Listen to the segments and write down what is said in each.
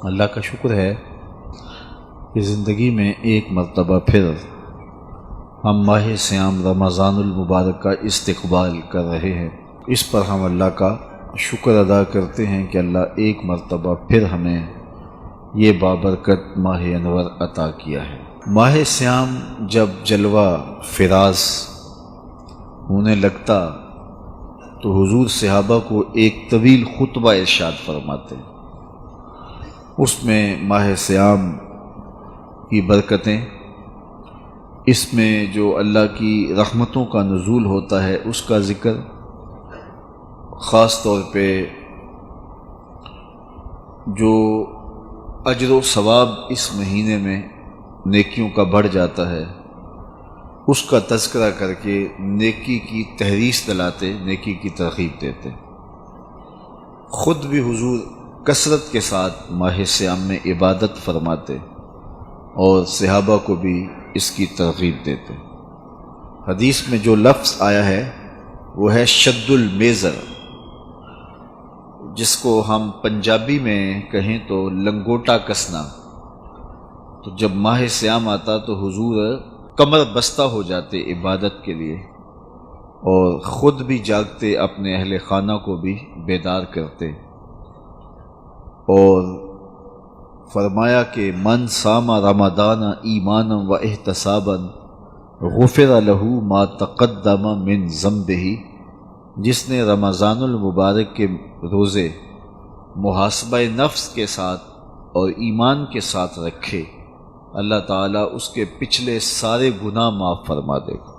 اللہ کا شکر ہے کہ زندگی میں ایک مرتبہ پھر ہم ماہ صیام رمضان المبارک کا استقبال کر رہے ہیں۔ اس پر ہم اللہ کا شکر ادا کرتے ہیں کہ اللہ ایک مرتبہ پھر ہمیں یہ بابرکت ماہ انور عطا کیا ہے۔ ماہ صیام جب جلوہ فراز ہونے لگتا تو حضور صحابہ کو ایک طویل خطبہ ارشاد فرماتے، اس میں ماہ صیام کی برکتیں، اس میں جو اللہ کی رحمتوں کا نزول ہوتا ہے اس کا ذکر، خاص طور پہ جو اجر و ثواب اس مہینے میں نیکیوں کا بڑھ جاتا ہے اس کا تذکرہ کر کے نیکی کی تحریص دلاتے، نیکی کی ترغیب دیتے۔ خود بھی حضور کثرت کے ساتھ ماہ صیام میں عبادت فرماتے اور صحابہ کو بھی اس کی ترغیب دیتے۔ حدیث میں جو لفظ آیا ہے وہ ہے شد المیزر، جس کو ہم پنجابی میں کہیں تو لنگوٹا کسنا۔ تو جب ماہ صیام آتا تو حضور کمر بستہ ہو جاتے عبادت کے لیے، اور خود بھی جاگتے، اپنے اہل خانہ کو بھی بیدار کرتے، اور فرمایا کہ من صام رمضان ایمانا و احتسابا غفر له ما تقدم من ذنبہ، جس نے رمضان المبارک کے روزے محاسبہ نفس کے ساتھ اور ایمان کے ساتھ رکھے، اللہ تعالیٰ اس کے پچھلے سارے گناہ معاف فرما دے گا۔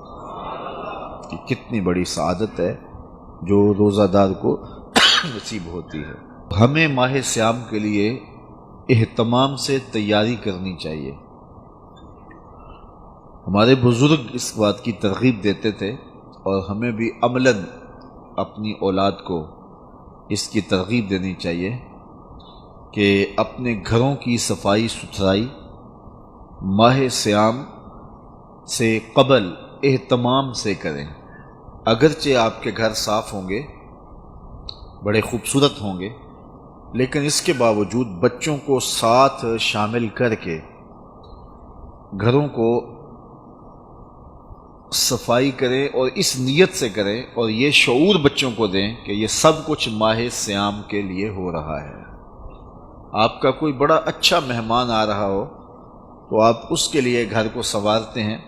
کہ کتنی بڑی سعادت ہے جو روزہ دار کو نصیب ہوتی ہے۔ ہمیں ماہ صیام کے لیے اہتمام سے تیاری کرنی چاہیے۔ ہمارے بزرگ اس بات کی ترغیب دیتے تھے اور ہمیں بھی عملاً اپنی اولاد کو اس کی ترغیب دینی چاہیے کہ اپنے گھروں کی صفائی ستھرائی ماہ صیام سے قبل اہتمام سے کریں۔ اگرچہ آپ کے گھر صاف ہوں گے، بڑے خوبصورت ہوں گے، لیکن اس کے باوجود بچوں کو ساتھ شامل کر کے گھروں کو صفائی کریں، اور اس نیت سے کریں اور یہ شعور بچوں کو دیں کہ یہ سب کچھ ماہ صیام کے لیے ہو رہا ہے۔ آپ کا کوئی بڑا اچھا مہمان آ رہا ہو تو آپ اس کے لیے گھر کو سنوارتے ہیں،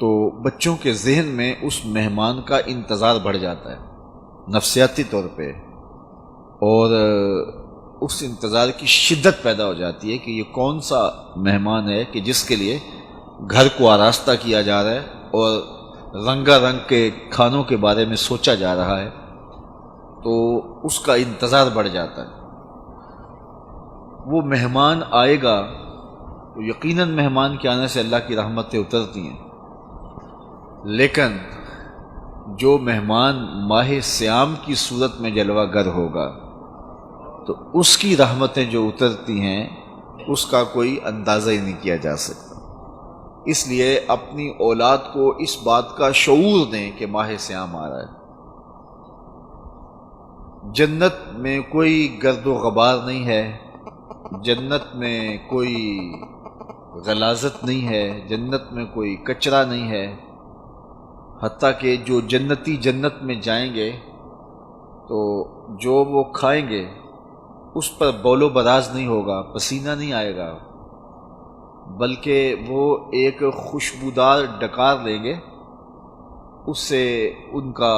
تو بچوں کے ذہن میں اس مہمان کا انتظار بڑھ جاتا ہے نفسیاتی طور پہ، اور اس انتظار کی شدت پیدا ہو جاتی ہے کہ یہ کون سا مہمان ہے کہ جس کے لیے گھر کو آراستہ کیا جا رہا ہے اور رنگا رنگ کے کھانوں کے بارے میں سوچا جا رہا ہے، تو اس کا انتظار بڑھ جاتا ہے۔ وہ مہمان آئے گا تو یقیناً مہمان کے آنے سے اللہ کی رحمتیں اترتی ہیں، لیکن جو مہمان ماہ صیام کی صورت میں جلوہ گر ہوگا تو اس کی رحمتیں جو اترتی ہیں اس کا کوئی اندازہ ہی نہیں کیا جا سکتا۔ اس لیے اپنی اولاد کو اس بات کا شعور دیں کہ ماہ صیام آ رہا ہے۔ جنت میں کوئی گرد و غبار نہیں ہے، جنت میں کوئی غلاظت نہیں ہے، جنت میں کوئی کچرا نہیں ہے، حتیٰ کہ جو جنتی جنت میں جائیں گے تو جو وہ کھائیں گے اس پر بول و براز نہیں ہوگا، پسینہ نہیں آئے گا، بلکہ وہ ایک خوشبودار ڈکار لیں گے، اس سے ان کا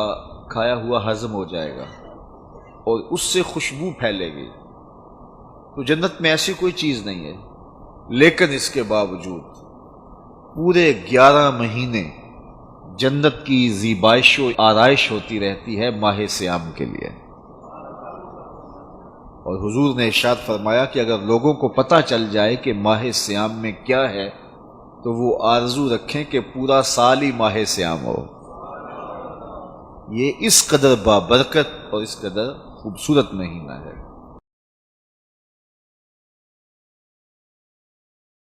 کھایا ہوا ہضم ہو جائے گا اور اس سے خوشبو پھیلے گی۔ تو جنت میں ایسی کوئی چیز نہیں ہے، لیکن اس کے باوجود پورے 11 مہینے جنت کی زیبائش و آرائش ہوتی رہتی ہے ماہ صیام کے لیے۔ اور حضور نے ارشاد فرمایا کہ اگر لوگوں کو پتہ چل جائے کہ ماہ صیام میں کیا ہے تو وہ آرزو رکھیں کہ پورا سال ہی ماہ صیام ہو۔ یہ اس قدر بابرکت اور اس قدر خوبصورت مہینہ ہے۔